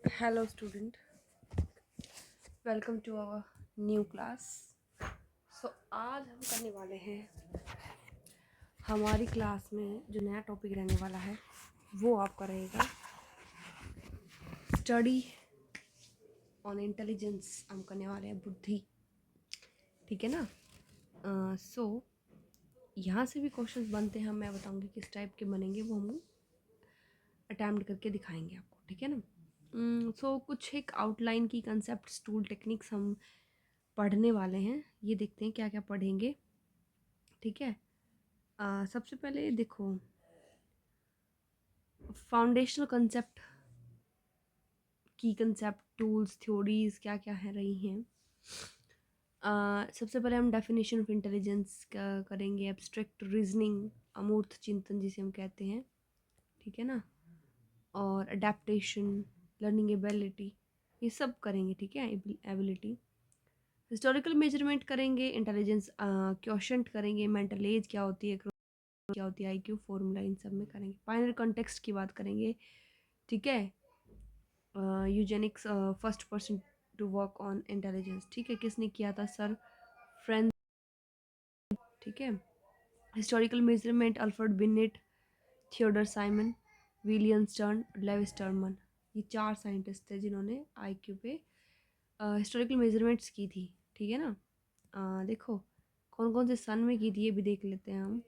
Hello, student. Welcome to our new class. आज हम करने वाले हैं हमारी क्लास में जो नया टॉपिक रहने वाला है वो आपका रहेगा स्टडी ऑन इंटेलिजेंस। हम करने वाले हैं बुद्धि, ठीक है ना। यहाँ से भी क्वेश्चंस बनते हैं, मैं बताऊंगी किस टाइप के बनेंगे, वो हम अटैम्प्ट करके दिखाएंगे आपको, ठीक है ना। कुछ एक आउटलाइन की कंसेप्ट टूल टेक्निक्स हम पढ़ने वाले हैं। ये देखते हैं क्या क्या पढ़ेंगे, ठीक है। सबसे पहले देखो फाउंडेशनल कंसेप्ट, की कंसेप्ट, टूल्स, थ्योरीज क्या क्या है रही हैं। सबसे पहले हम डेफिनेशन ऑफ इंटेलिजेंस का करेंगे, एब्स्ट्रैक्ट रीजनिंग, अमूर्त चिंतन जिसे हम कहते हैं, ठीक है ना। और अडेप्टेशन, लर्निंग एबिलिटी, ये सब करेंगे, ठीक है। एबिलिटी, हिस्टोरिकल मेजरमेंट करेंगे, इंटेलिजेंस क्वेश्चन करेंगे, मेंटल एज क्या होती है, क्या होती है, आईक्यू फॉर्मूला, इन सब में करेंगे। फाइनल कॉन्टेक्स्ट की बात करेंगे, ठीक है। Eugenics, first person to work on intelligence, ठीक है, किसने किया था, सर फ्रेंच, ठीक है। Historical measurement, Alfred Binet, Theodore Simon, William Stern, Lewis Terman, ये चार साइंटिस्ट थे जिन्होंने आईक्यू पे हिस्टोरिकल मेजरमेंट्स की थी, ठीक है ना। देखो कौन कौन से सन में की थी ये भी देख लेते हैं हम।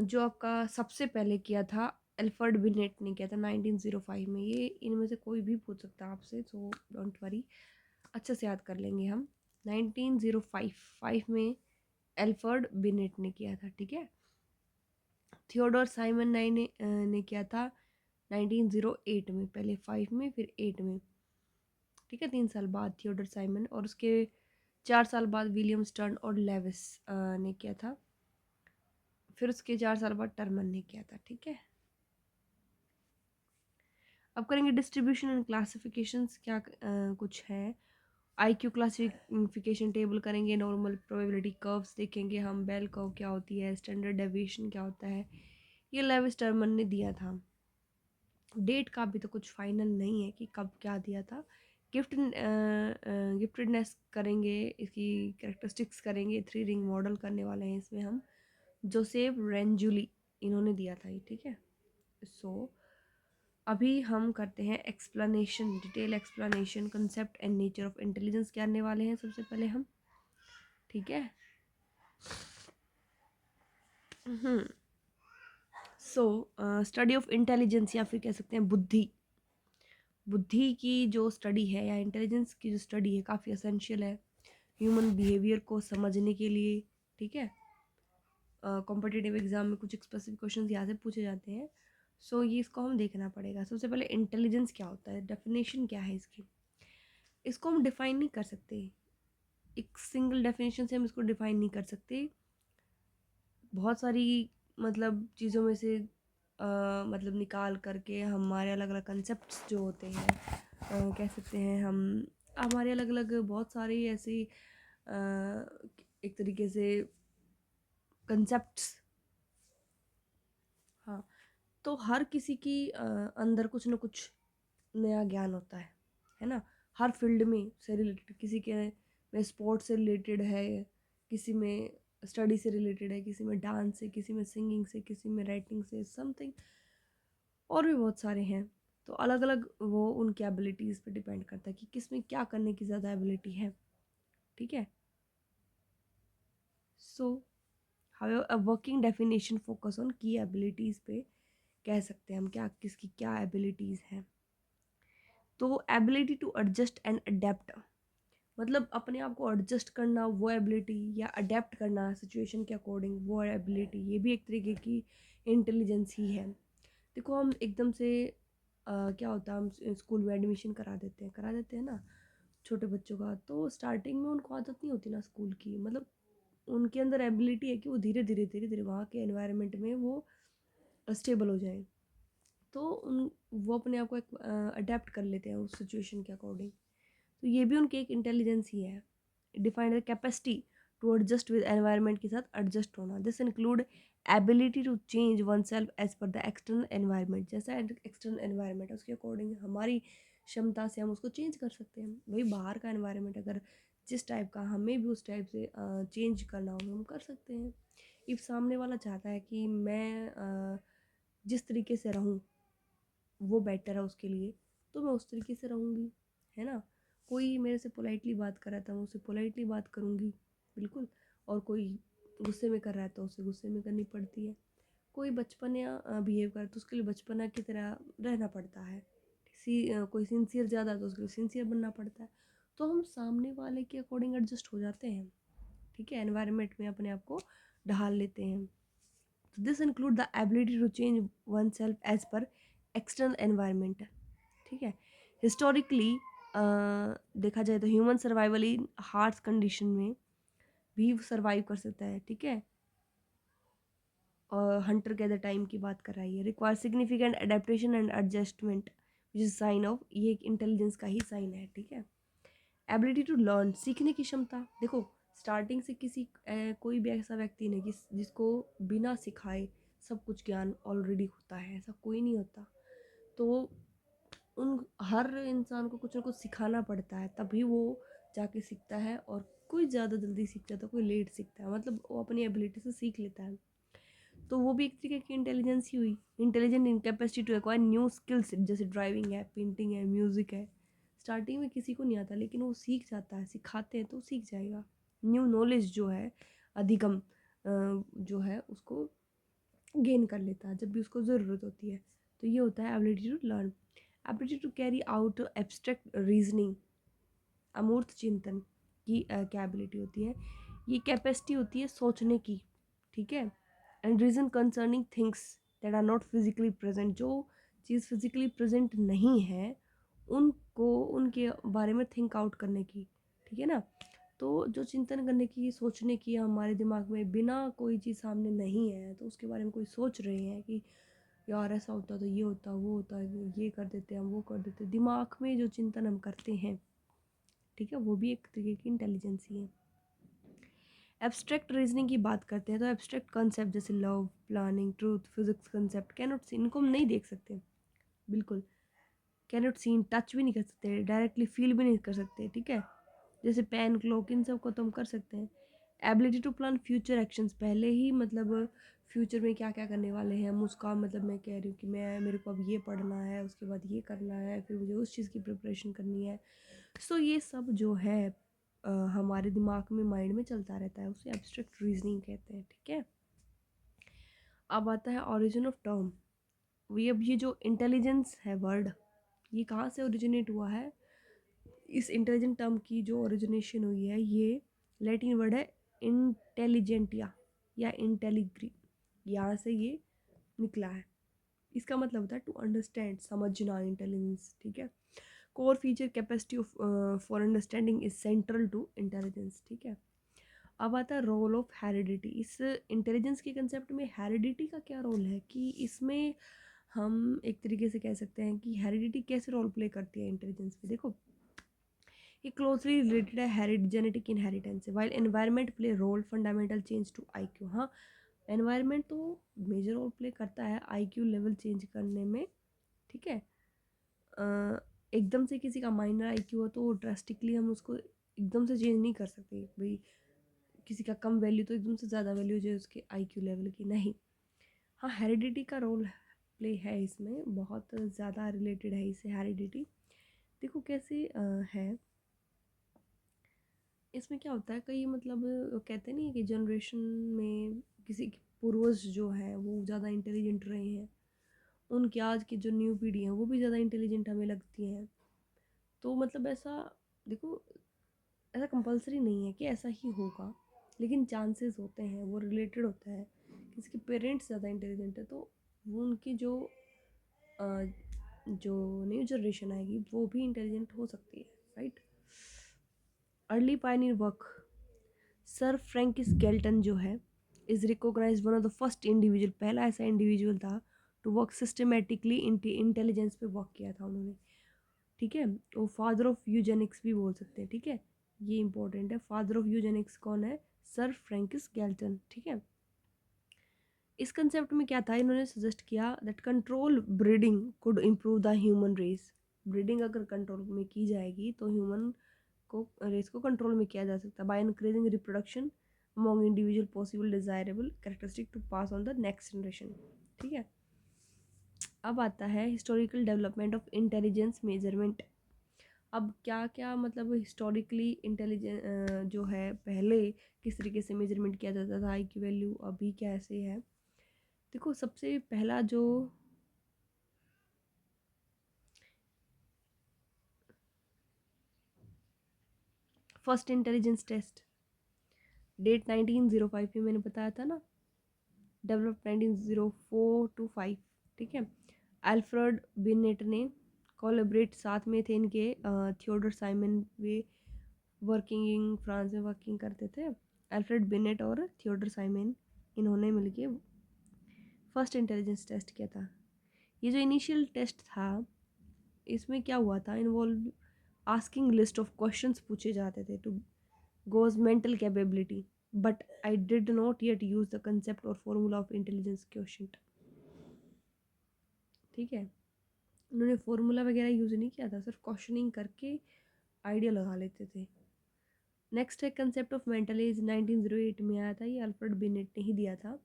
जो आपका सबसे पहले किया था अल्फ्रेड बिनेट ने किया था 1905 में। ये इनमें से कोई भी पूछ सकता है आपसे, सो डोंट वरी, अच्छे से याद कर लेंगे हम। 1905 में अल्फ्रेड बिनेट ने किया था, ठीक है। थियोडोर साइमन ने किया था 1908 में, पहले 5 में फिर 8 में, ठीक है। 3 साल बाद थियोडोर साइमन, और उसके 4 साल बाद विलियम स्टर्न और लेविस ने किया था, फिर उसके 4 साल बाद टर्मन ने किया था, ठीक है। अब करेंगे डिस्ट्रीब्यूशन एंड क्लासिफिकेशंस, क्या कुछ है। आईक्यू क्लासिफिकेशन टेबल करेंगे, नॉर्मल प्रोबेबिलिटी कर्व्स देखेंगे हम, बेल कर्व क्या होती है, स्टैंडर्ड डेविएशन क्या होता है, ये लेविस टर्मन ने दिया था। डेट का भी तो कुछ फाइनल नहीं है कि कब क्या दिया था। गिफ्टेडनेस करेंगे, इसकी कैरेक्टरिस्टिक्स करेंगे, 3 रिंग मॉडल करने वाले हैं इसमें हम। जोसेफ रेंजुली इन्होंने दिया था ये, ठीक है। अभी हम करते हैं explanation, detail explanation, concept and nature of intelligence करने वाले हैं सबसे पहले हम, ठीक है। स्टडी ऑफ इंटेलिजेंस, या फिर कह सकते हैं बुद्धि, बुद्धि की जो स्टडी है या इंटेलिजेंस की जो स्टडी है काफ़ी असेंशियल है ह्यूमन बिहेवियर को समझने के लिए, ठीक है। कॉम्पिटिटिव एग्जाम में कुछ स्पेसिफिक क्वेश्चंस यहाँ से पूछे जाते हैं। ये इसको हम देखना पड़ेगा। सबसे पहले इंटेलिजेंस क्या होता है, डेफिनेशन क्या है इसकी, इसको हम डिफाइन नहीं कर सकते, एक सिंगल डेफिनेशन से हम इसको डिफाइन नहीं कर सकते। बहुत सारी मतलब चीज़ों में से मतलब निकाल करके हमारे अलग अलग कंसेप्ट्स जो होते हैं, कह सकते हैं हम, हमारे अलग अलग बहुत सारी ऐसी एक तरीके से कंसेप्ट्स। हाँ, तो हर किसी की अंदर कुछ ना कुछ नया ज्ञान होता है ना। हर फील्ड में से रिलेटेड, किसी के में स्पोर्ट्स से रिलेटेड है, किसी में स्टडी से रिलेटेड है, किसी में डांस से, किसी में सिंगिंग से, किसी में राइटिंग से, समथिंग, और भी बहुत सारे हैं। तो अलग अलग वो उनकी एबिलिटीज़ पे डिपेंड करता है कि किस में क्या करने की ज़्यादा एबिलिटी है, ठीक है। So how a working definition focus on की एबिलिटीज़ पे कह सकते हैं हम क्या किसकी क्या एबिलिटीज़ हैं। तो ability to adjust and adapt, मतलब अपने आप को एडजस्ट करना, वो एबिलिटी, या अडेप्ट करना सिचुएशन के अकॉर्डिंग, वो एबिलिटी, ये भी एक तरीके की इंटेलिजेंस ही है। देखो हम एकदम से क्या होता है, हम स्कूल में एडमिशन करा देते हैं ना छोटे बच्चों का, तो स्टार्टिंग में उनको आदत नहीं होती ना स्कूल की, मतलब उनके अंदर एबिलिटी है कि वो धीरे धीरे धीरे धीरे वहाँ के एनवायरनमेंट में वो स्टेबल हो जाए, तो उन वो अपने आप को अडेप्ट कर लेते हैं उस सिचुएशन के अकॉर्डिंग। तो ये भी उनकी एक इंटेलिजेंस ही है। Defined capacity to adjust with environment के साथ एडजस्ट होना, this include ability to change oneself as per the external environment, जैसा एक्सटर्नल एनवायरनमेंट है उसके अकॉर्डिंग हमारी क्षमता से हम उसको चेंज कर सकते हैं। वही बाहर का एनवायरनमेंट अगर जिस टाइप का हमें भी उस टाइप से चेंज करना हो हम कर सकते हैं। इफ़ सामने वाला चाहता है कि मैं जिस तरीके से रहूँ वो बेटर है उसके लिए, तो मैं उस तरीके से रहूँगी, है ना? कोई मेरे से पोलाइटली बात कर रहा था, मैं उससे पोलाइटली बात करूँगी, बिल्कुल। और कोई गुस्से में कर रहा है तो उसे गुस्से में करनी पड़ती है। कोई बचपनिया बिहेव करे तो उसके लिए बचपना की तरह रहना पड़ता है। कोई सिंसियर ज़्यादा है तो उसके लिए सिंसियर बनना पड़ता है। तो हम सामने वाले के अकॉर्डिंग एडजस्ट हो जाते हैं, ठीक है? एनवायरनमेंट में अपने आप को ढाल लेते हैं। तो this include the ability to change oneself as per external environment, ठीक है? हिस्टोरिकली देखा जाए तो human survival in harsh condition में भी सर्वाइव कर सकता है, ठीक है? और हंटर गैदर टाइम की बात कर रही है। Require significant adaptation and adjustment which is sine of, ये एक इंटेलिजेंस का ही साइन है, ठीक है? एबिलिटी टू लर्न, सीखने की क्षमता। देखो स्टार्टिंग से कोई भी ऐसा व्यक्ति नहीं जिसको बिना सिखाए सब कुछ ज्ञान ऑलरेडी होता है, ऐसा कोई नहीं होता। तो उन हर इंसान को कुछ ना कुछ सिखाना पड़ता है तभी वो जाके सीखता है। और कोई ज़्यादा जल्दी सीख जाता है, कोई लेट सीखता है, मतलब वो अपनी एबिलिटी से सीख लेता है। तो वो भी एक तरीके की इंटेलिजेंस ही हुई। Intelligent in capacity to acquire new skills, जैसे ड्राइविंग है, पेंटिंग है, म्यूजिक है। स्टार्टिंग में किसी को नहीं आता लेकिन वो सीख जाता है, सिखाते हैं तो सीख जाएगा। न्यू नॉलेज जो है, अधिगम जो है उसको गेन कर लेता है जब भी उसको ज़रूरत होती है। तो ये होता है ability to learn. Ability to carry out abstract reasoning, अमूर्त चिंतन की क्या एबिलिटी होती है? ये कैपेसिटी होती है सोचने की, ठीक है? And reason concerning things that are not physically present, जो चीज़ फिजिकली प्रेजेंट नहीं है उनको उनके बारे में थिंक आउट करने की, ठीक है ना? तो जो चिंतन करने की, सोचने की, हमारे दिमाग में बिना कोई चीज़ सामने नहीं है तो उसके बारे में कोई सोच रहे हैं कि यार ऐसा होता तो ये होता, वो होता, ये कर देते हम, वो कर देते, दिमाग में जो चिंतन हम करते हैं, ठीक है, वो भी एक तरीके की इंटेलिजेंस ही है। एब्स्ट्रैक्ट रीजनिंग की बात करते हैं तो एब्स्ट्रैक्ट कॉन्सेप्ट जैसे love, planning, truth, physics concept cannot see, इनको हम नहीं देख सकते, बिल्कुल कैनॉट सीन, टच भी नहीं कर सकते, डायरेक्टली फील भी नहीं कर सकते, ठीक है? जैसे पेन, क्लॉक, इन सब को तो हम कर सकते हैं। Ability to plan future actions, पहले ही मतलब फ्यूचर में क्या क्या करने वाले हैं हम उसका, मतलब मैं कह रही हूँ कि मैं मेरे को अब ये पढ़ना है, उसके बाद ये करना है, फिर मुझे उस चीज़ की प्रिपरेशन करनी है। सो ये सब जो है हमारे दिमाग में, माइंड में चलता रहता है, उसे एब्स्ट्रैक्ट रीजनिंग कहते हैं, ठीक है? अब आता है ओरिजिन ऑफ टर्म। ये जो इंटेलिजेंस है वर्ड, ये कहाँ से ओरिजिनेट हुआ है? इस इंटेलिजेंट टर्म की जो ओरिजिनेशन हुई है, ये लैटिन वर्ड है इंटेलिजेंटिया या इंटेलिग्री, यहाँ से ये निकला है। इसका मतलब होता है टू अंडरस्टैंड, समझना, इंटेलिजेंस, ठीक है? Core feature capacity of for understanding is central to intelligence, ठीक है? अब आता है रोल ऑफ हेरिडिटी। इस इंटेलिजेंस के कंसेप्ट में हेरिडिटी का क्या रोल है कि इसमें हम एक तरीके से कह सकते हैं कि हेरिडिटी कैसे रोल प्ले करती है इंटेलिजेंस में। देखो ये क्लोजली रिलेटेड है जेनेटिक इनहेरिटेंस से। While environment play role fundamental change to IQ, हाँ एनवायरनमेंट तो मेजर रोल प्ले करता है आईक्यू लेवल चेंज करने में, ठीक है? एकदम से किसी का माइनर आईक्यू हो तो ड्रास्टिकली हम उसको एकदम से चेंज नहीं कर सकते भाई, किसी का कम वैल्यू तो एकदम से ज़्यादा वैल्यू जो है उसके आईक्यू लेवल की, नहीं। हाँ हेरिडिटी का रोल प्ले है इसमें, बहुत ज़्यादा रिलेटेड है इससे हेरिडिटी। देखो कैसे है, इसमें क्या होता है, कई मतलब कहते नहीं है कि जनरेशन में किसी के पूर्वज जो है वो ज़्यादा इंटेलिजेंट रहे हैं, उनकी आज की जो न्यू पीढ़ी है वो भी ज़्यादा इंटेलिजेंट हमें लगती हैं। तो मतलब ऐसा, देखो ऐसा कंपलसरी नहीं है कि ऐसा ही होगा, लेकिन चांसेस होते हैं, वो रिलेटेड होता है। किसी के पेरेंट्स ज़्यादा इंटेलिजेंट है तो वो उनकी अ, जो न्यू जनरेशन आएगी वो भी इंटेलिजेंट हो सकती है, right? Early pioneer work, sir Francis Galton जो है is recognise one of the first individual, पहला ऐसा इंडिविजुअल था टू वर्क सिस्टमेटिकली इंटेलिजेंस पे वर्क किया था उन्होंने, ठीक है? वो फादर ऑफ यूजेनिक्स भी बोल सकते हैं, ठीक है? ये इंपॉर्टेंट है, फादर ऑफ यूजेनिक्स कौन है? सर फ्रैंकिस गैल्टन, ठीक है? इस कंसेप्ट में क्या था, इन्होंने सजेस्ट किया that control breeding could improve the human race. Breeding अगर कंट्रोल में की जाएगी तो ह्यूमन को रेस को कंट्रोल में किया जा सकता है by increasing reproduction among individual possible desirable characteristic to pass on the next generation. ठीक है, अब आता है historical development of intelligence measurement. अब क्या क्या मतलब हिस्टोरिकली इंटेलिजेंस जो है पहले किस तरीके से मेजरमेंट किया जाता था आई की वैल्यू, अभी कैसे है। देखो सबसे पहला जो फर्स्ट इंटेलिजेंस टेस्ट डेट 1905 में मैंने बताया था ना, डेवलप 1904 to 5। ठीक है, अल्फ्रेड बिनेट ने कोलैबोरेट साथ में थे इनके थियोडर साइमन वे वर्किंग फ्रांस में वर्किंग करते थे। अल्फ्रेड बिनेट और थियोडर साइमन इन्होंने मिलके फर्स्ट इंटेलिजेंस टेस्ट किया था। ये जो इनिशियल टेस्ट था इसमें क्या हुआ था, involve asking list of questions पूछे जाते थे to goes mental capability, but I did not yet use the concept और फॉर्मूला ऑफ इंटेलिजेंस क्वेश्चन। ठीक है, उन्होंने फॉर्मूला वगैरह यूज़ नहीं किया था, सिर्फ क्वेश्चनिंग करके आइडिया लगा लेते थे। नेक्स्ट है कंसेप्ट ऑफ मेंटल एज, 1908 में आया था, ये अल्फ्रेड बिनेट ने ही दिया था।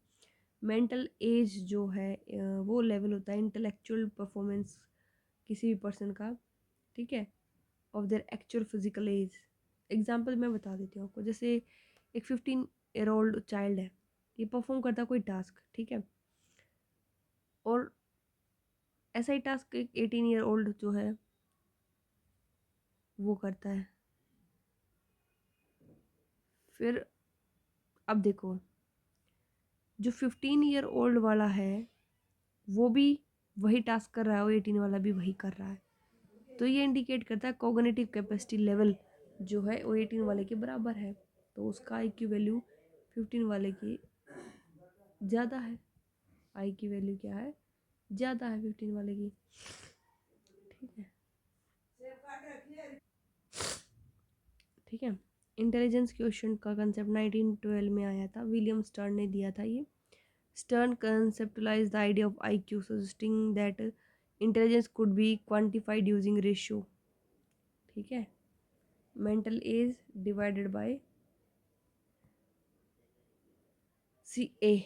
मेंटल एज जो है वो लेवल होता है इंटेलेक्चुअल परफॉर्मेंस किसी भी पर्सन का, ठीक है, of their actual physical age. Example मैं बता देती हूँ आपको, जैसे एक 15 ईयर ओल्ड चाइल्ड है, ये परफॉर्म करता है कोई टास्क, ठीक है, और ऐसा ही टास्क एक 18 ईयर ओल्ड जो है वो करता है। फिर अब देखो जो 15 ईयर ओल्ड वाला है वो भी वही टास्क कर रहा है और 18 वाला भी वही कर रहा है, तो ये इंडिकेट करता है कॉग्निटिव कैपेसिटी लेवल जो है वो 18 वाले के बराबर है, तो उसका आई क्यू वैल्यू 15 वाले की ज़्यादा है। आई की वैल्यू क्या है, ज़्यादा है 15 वाले की। ठीक है, ठीक है, इंटेलिजेंस क्वेश्चन का कंसेप्ट 1912 में आया था, विलियम स्टर्न ने दिया था ये। Stern conceptualized the idea of IQ, suggesting that intelligence could be quantified using ratio। ठीक है, mental age divided by C A,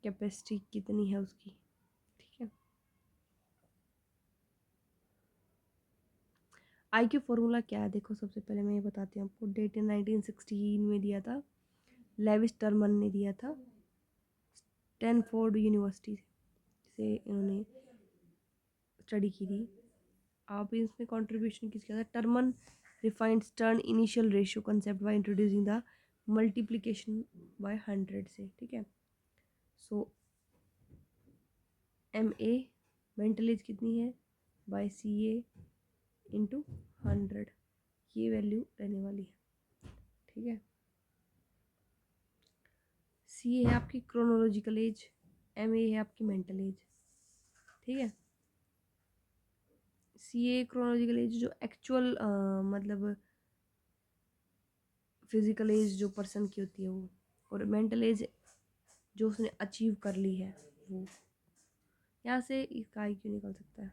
capacity कितनी है उसकी। ठीक है, आई क्यू फॉर्मूला क्या है, देखो सबसे पहले मैं ये बताती हूँ आपको, डेट इन 1916 में दिया था, लेविस टर्मन ने दिया था, स्टैनफोर्ड यूनिवर्सिटी से इन्होंने स्टडी की थी। आप इसमें कंट्रीब्यूशन किसका था, Terman refined stern initial ratio concept by introducing the multiplication bye 100 से। ठीक है, सो एम ए मेंटल एज कितनी है बाय सी ए इंटू 100, ये वैल्यू रहने वाली है। ठीक है, सी ए है आपकी क्रोनोलॉजिकल एज, एम ए है आपकी मेंटल एज। ठीक है, सी ए क्रोनोलॉजिकल एज जो एक्चुअल मतलब फिजिकल एज जो पर्सन की होती है वो, और मेंटल एज जो उसने अचीव कर ली है वो। यहाँ से इसका आई क्यों निकल सकता है,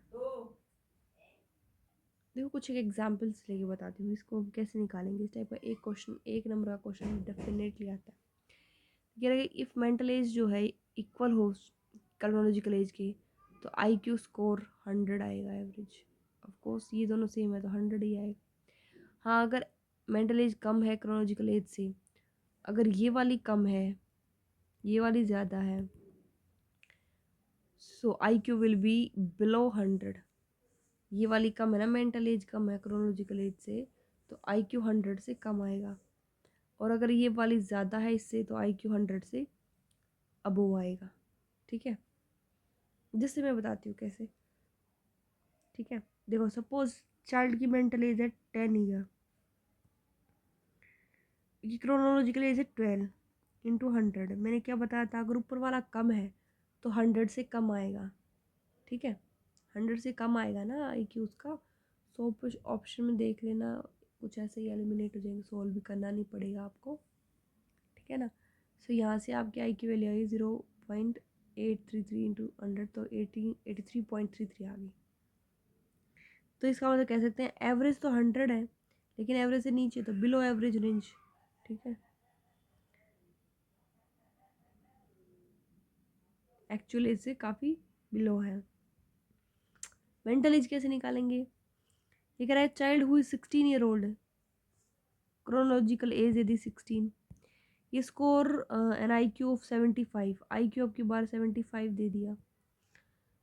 देखो कुछ एक एग्जाम्पल्स लेके बताती हूँ इसको हम कैसे निकालेंगे। इस टाइप का एक क्वेश्चन, एक नंबर का क्वेश्चन डेफिनेटली आता है। कह रहा है इफ़ मेंटल एज जो है इक्वल हो क्रोनोलॉजिकल एज की तो आई क्यू स्कोर 100 आएगा एवरेज। ऑफ कोर्स ये दोनों सेम है तो 100 ही आएगा। हाँ, अगर मेंटल एज कम है क्रोनोलॉजिकल एज से, अगर ये वाली कम है ये वाली ज़्यादा है, so I Q will be below 100। ये वाली कम है ना, मेंटल एज कम है क्रोनोलॉजिकल एज से, तो आई क्यू 100 से कम आएगा, और अगर ये वाली ज़्यादा है इससे तो आई क्यू 100 से अबोव आएगा। ठीक है, जिससे मैं बताती हूँ कैसे। ठीक है, देखो सपोज चाइल्ड की मेंटल एज है 10 ईयर, की क्रोनोलॉजिकल एज है 12 × 100। मैंने क्या बताया था, अगर ऊपर वाला कम है तो 100 से कम आएगा। ठीक है, 100 से कम आएगा ना आई क्यू उसका। सो ऑप्शन में देख लेना, कुछ ऐसे ही एलिमिनेट हो जाएंगे, सॉल्व भी करना नहीं पड़ेगा आपको। ठीक है ना, सो यहाँ से आपकी आई क्यू वैल्यू आई 0.833 × 100, तो 83.33 आ गई। तो इसका मतलब कह सकते हैं एवरेज तो 100 है, लेकिन एवरेज से नीचे तो बिलो एवरेज रेंज, ठीक है। एक्चुअल एज से काफ़ी बिलो है। मेंटल एज कैसे निकालेंगे? ये कह रहा है child who is 16 year old, chronological age यदि 16, ये score an I Q of 75, I Q आपकी बार 75 दे दिया।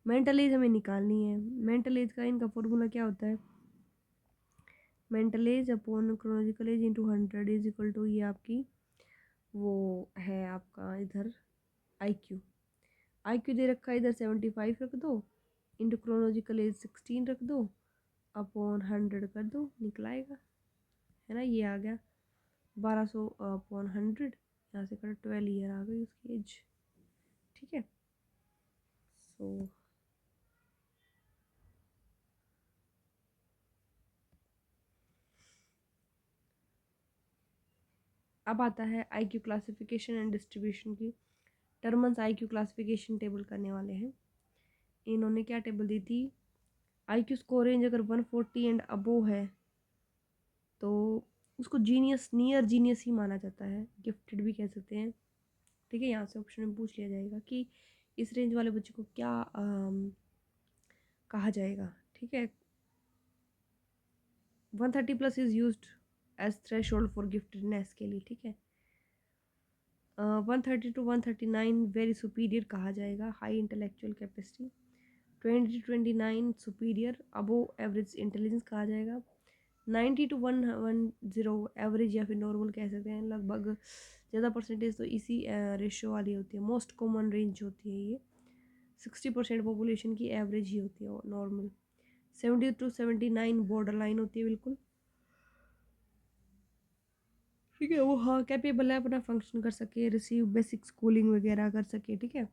मेंटल एज हमें निकालनी है। मेंटल एज का इनका फॉर्मूला क्या होता है? Mental age upon chronological age into 100 is equal to, ये आपकी वो है आपका इधर आई क्यू। आई क्यू दे रखा है इधर 75 रख दो, इंटू क्रोनोलॉजिकल एज 16 रख दो, अपॉन 100 कर दो, निकलाएगा, है ना। ये आ गया 1200 अपॉन 100, यहाँ से कर 12 ईयर आ गई उसकी एज, ठीक है। सो अब आता है I Q classification and distribution की। टर्मन्स आई क्यू क्लासिफिकेशन टेबल करने वाले हैं। इन्होंने क्या टेबल दी थी? आई क्यू स्कोर रेंज अगर 140 एंड अबोव है तो उसको जीनियस, नियर जीनियस ही माना जाता है, गिफ्टेड भी कह सकते हैं, ठीक है। यहाँ से ऑप्शन में पूछ लिया जाएगा कि इस रेंज वाले बच्चे को क्या कहा जाएगा, ठीक है। 130+ is used as threshold for giftedness के लिए, ठीक है। 130 to 139 वेरी सुपीरियर कहा जाएगा, high intellectual capacity. 20 to 29 superior, above average intelligence कहा जाएगा। 90 to 110 एवरेज या फिर नॉर्मल कह सकते हैं। लगभग ज़्यादा परसेंटेज तो इसी रेशियो वाली होती है, मोस्ट कॉमन रेंज होती है ये। 60% पॉपुलेशन की एवरेज ही होती है नॉर्मल। 70 to 79 बॉर्डर लाइन होती है बिल्कुल, ठीक है। वो हाँ कैपेबल है, अपना फंक्शन कर सके, रिसीव बेसिक स्कूलिंग वगैरह कर सके, ठीक है।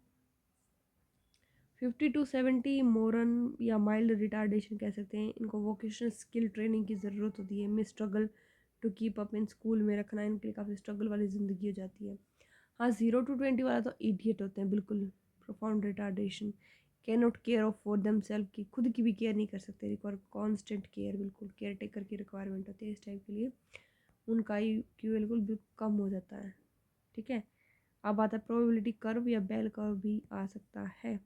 50 to 70 मोरन या माइल्ड रिटार्डेशन कह सकते हैं। इनको वोकेशनल स्किल ट्रेनिंग की ज़रूरत होती है। में struggle to keep up in school में रखना इनके लिए काफ़ी स्ट्रगल वाली ज़िंदगी हो जाती है। हाँ 0 to 20 वाला तो इडियट होते हैं बिल्कुल, profound retardation, can not care of for them self, की खुद की भी केयर नहीं कर सकते, रिक्वायर कॉन्स्टेंट केयर, बिल्कुल केयर टेकर की रिक्वायरमेंट होती है इस टाइप के लिए। उनका आई क्यू बिल्कुल कम हो जाता है, ठीक है। अब आता है प्रोबेबिलिटी कर्व या बेल कर्व भी आ सकता है,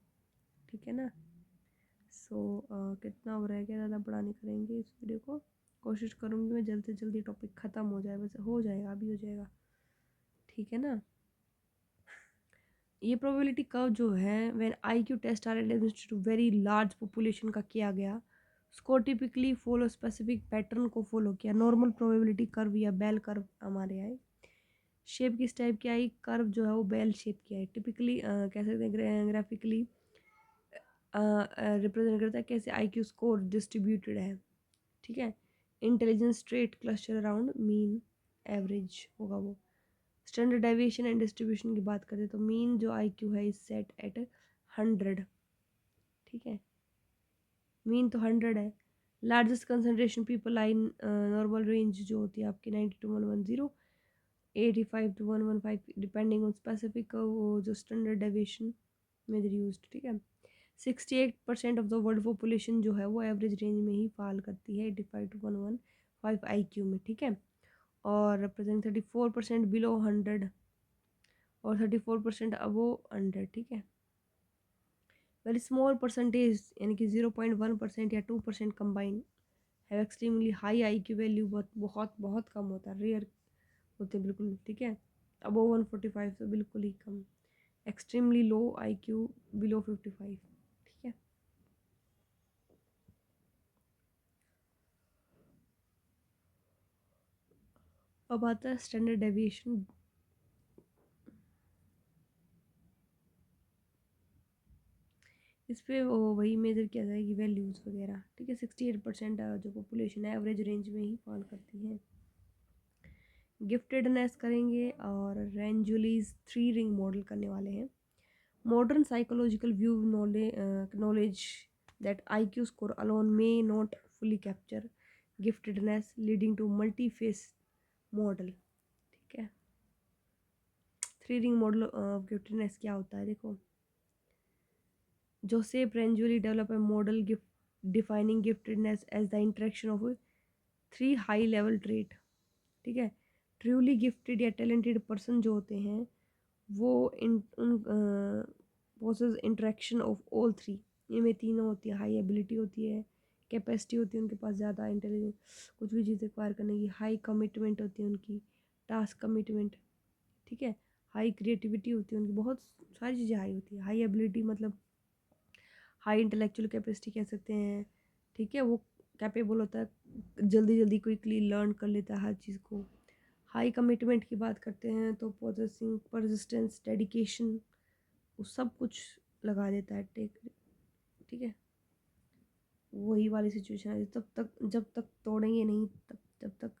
ठीक है ना। सो कितना हो रहा है, क्या ज़्यादा बड़ा नहीं करेंगे इस वीडियो को। कोशिश करूँगी मैं जल्दी से जल्दी टॉपिक ख़त्म हो जाए, वैसे हो जाएगा, अभी हो जाएगा, ठीक है ना। ये प्रोबेबिलिटी कर्व जो है, when IQ test are administered to very large population का किया गया, उसको टिपिकली फॉलो स्पेसिफिक पैटर्न को फॉलो किया। नॉर्मल प्रोबेबिलिटी कर्व या बेल कर्व हमारे आए। शेप किस टाइप की आई? कर्व जो है वो बेल शेप की आई। टिपिकली कह सकते हैं ग्राफिकली रिप्रेजेंट करता है कैसे आईक्यू स्कोर डिस्ट्रीब्यूटेड है, ठीक है। Intelligence trait cluster around mean average होगा वो। स्टैंडर्ड डेविएशन एंड डिस्ट्रीब्यूशन की बात करें तो मीन जो आईक्यू है इज सेट एट 100, ठीक है। मीन तो 100 है। Largest concentration people I normal range जो होती है आपकी 90 to 110, 85 to 115 depending on specific वो जो स्टैंडर्ड डेविएशन में यूज, ठीक है। 68% ऑफ द वर्ल्ड पॉपुलेशन जो है वो एवरेज रेंज में ही फॉल करती है 85 to 115 आई क्यू में, ठीक है। और रिप्रेजेंट 34% बिलो 100 और 34% अबो 100, ठीक है। वेरी स्मॉल परसेंटेज यानी कि 0.1% या 2% कंबाइन है extremely high I Q value, बहुत बहुत बहुत कम होता है, रेयर होते बिल्कुल, ठीक है। अबो 145 तो बिल्कुल ही कम। Extremely low I Q below 55, ठीक है। अब आता है स्टैंडर्ड डेविएशन। इस पर वही मेजर किया जाएगी वैल्यूज़ वगैरह, ठीक है। 68% जो पॉपुलेशन है एवरेज रेंज में ही फॉल करती है। गिफ्टेडनेस करेंगे और रेंजुलीज 3 रिंग मॉडल करने वाले हैं। Modern psychological view knowledge that IQ score alone may not fully capture giftedness leading to multi face model, ठीक है। 3 रिंग मॉडल ऑफ गिफ्टेडनेस क्या होता है? देखो, Joseph Renzulli develop a model defining giftedness as the interaction of 3 high level trait. ठीक है, truly gifted या talented person जो होते हैं वो इन उन possess interaction of all three. इनमें तीनों होती है, हाई एबिलिटी होती है, कैपेसिटी होती है उनके पास ज़्यादा इंटेलिजेंस कुछ भी चीज़ एक्वायर करने की, हाई कमिटमेंट होती है उनकी, टास्क कमिटमेंट। ठीक है, हाई क्रिएटिविटी होती है उनकी, बहुत सारी चीज़ें हाई होती है। हाई एबिलिटी मतलब हाई इंटेलेक्चुअल कैपेसिटी कह सकते हैं। ठीक है, वो कैपेबल होता है, जल्दी जल्दी क्विकली लर्न कर लेता है हर चीज़ को। हाई कमिटमेंट की बात करते हैं तो पोजेसिंग परसिस्टेंस डेडिकेशन, वो सब कुछ लगा देता है टेक। ठीक है, वही वाली सिचुएशन है, तब तक जब तक तोड़ेंगे नहीं तब जब तक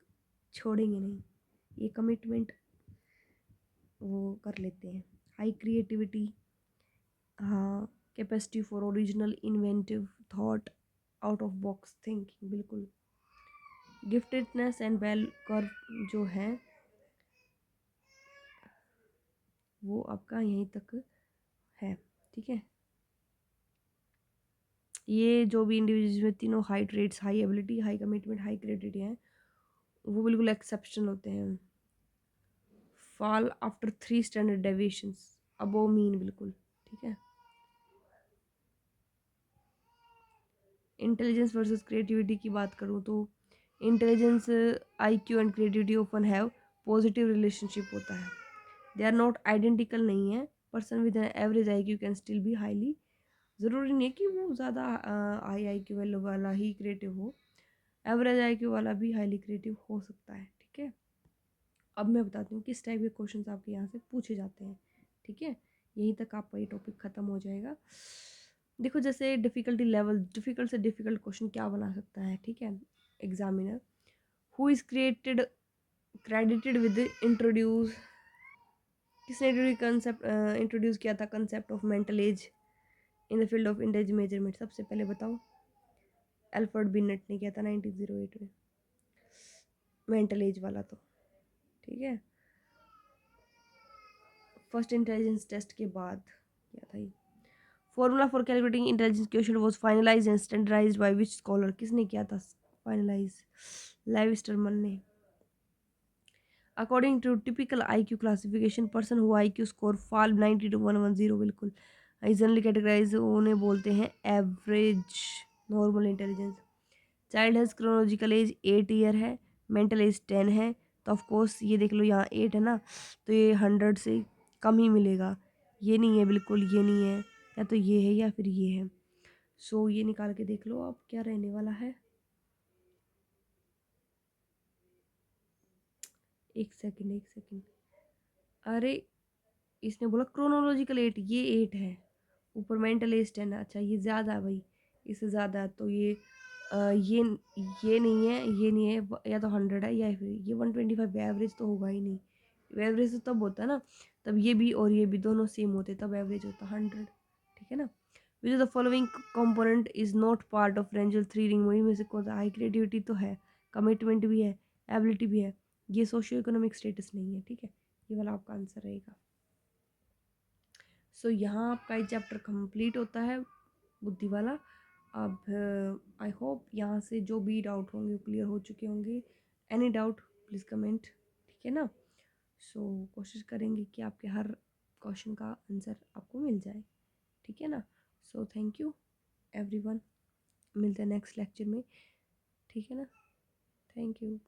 छोड़ेंगे नहीं, ये कमिटमेंट वो कर लेते हैं। हाई क्रिएटिविटी, हाँ, capacity for original inventive thought, out of box thinking, बिल्कुल। गिफ्टेडनेस एंड बेल कर्व जो है वो आपका यहीं तक है। ठीक है, ये जो भी इंडिविजुअल्स में तीनों high traits, high ability, high commitment, high creativity हैं, वो बिल्कुल एक्सेप्शनल होते हैं। Fall after 3 standard deviations above mean, बिल्कुल। ठीक है, इंटेलिजेंस वर्सेस क्रिएटिविटी की बात करूँ तो intelligence, IQ and creativity open have positive relationship होता है। दे आर नॉट आइडेंटिकल नहीं है। Person with an average IQ can still be highly, ज़रूरी नहीं है कि वो ज़्यादा हाई आईक्यू वाला ही क्रिएटिव हो, एवरेज आईक्यू वाला भी हाईली क्रिएटिव हो सकता है। ठीक है, अब मैं बताती हूँ किस टाइप के क्वेश्चन आपके यहाँ से पूछे जाते हैं। ठीक है, यहीं तक आपका ये टॉपिक ख़त्म हो जाएगा। देखो, जैसे डिफ़िकल्टी लेवल, डिफ़िकल्ट से डिफ़िकल्ट क्वेश्चन क्या बना सकता है। ठीक है, examiner, who is credited with introduce, किसने कंसेप्ट इंट्रोड्यूस किया था concept of mental age in the field of intelligence measurement, सबसे पहले बताओ। अल्फ्रेड बिनेट ने किया था 1908 में, मेंटल एज वाला तो। ठीक है, फर्स्ट इंटेलिजेंस टेस्ट के बाद किया था ये। Formula for calculating intelligence quotient was finalized and standardized by which scholar, किसने किया था फाइनलाइज? लेवी स्टरमन ने। According to typical IQ classification, person who IQ score fall 90 to 110, बिल्कुल। जनरली कैटेगराइज उन्हें बोलते हैं average normal intelligence. Child has chronological age 8 year है, mental age 10 है, तो ऑफकोर्स ये देख लो यहाँ 8 है ना, तो ये 100 से कम ही मिलेगा। ये नहीं है, बिल्कुल ये नहीं है, या तो ये है या फिर ये है। सो ये निकाल के देख लो अब क्या रहने वाला है। एक सेकंड, एक सेकंड, अरे इसने बोला क्रोनोलॉजिकल 8, ये 8 है, ऊपर मेंटल एज 10 है। अच्छा, ये ज़्यादा है भाई, इससे ज़्यादा है, तो ये नहीं है, ये नहीं है, या तो 100 है या फिर ये 125। एवरेज तो होगा ही नहीं, एवरेज तो तब होता है ना, तब ये भी और ये भी दोनों सेम होते तब एवरेज होता 100। ठीक है ना, which the following component is not part of Renzulli 3 ring, वही में से कौन सा? हाई क्रिएटिविटी तो है, कमिटमेंट भी है, एबिलिटी भी है, ये सोशियो इकोनॉमिक स्टेटस नहीं है। ठीक है, ये वाला आपका आंसर रहेगा। सो यहाँ आपका ये चैप्टर कंप्लीट होता है, बुद्धि वाला। अब आई होप यहाँ से जो भी डाउट होंगे वो क्लियर हो चुके होंगे। Any doubt please comment. ठीक है ना, सो कोशिश करेंगे कि आपके हर क्वेश्चन का आंसर आपको मिल जाए। ठीक है ना, सो थैंक यू एवरीवन, मिलते हैं नेक्स्ट लेक्चर में। ठीक है ना, थैंक यू।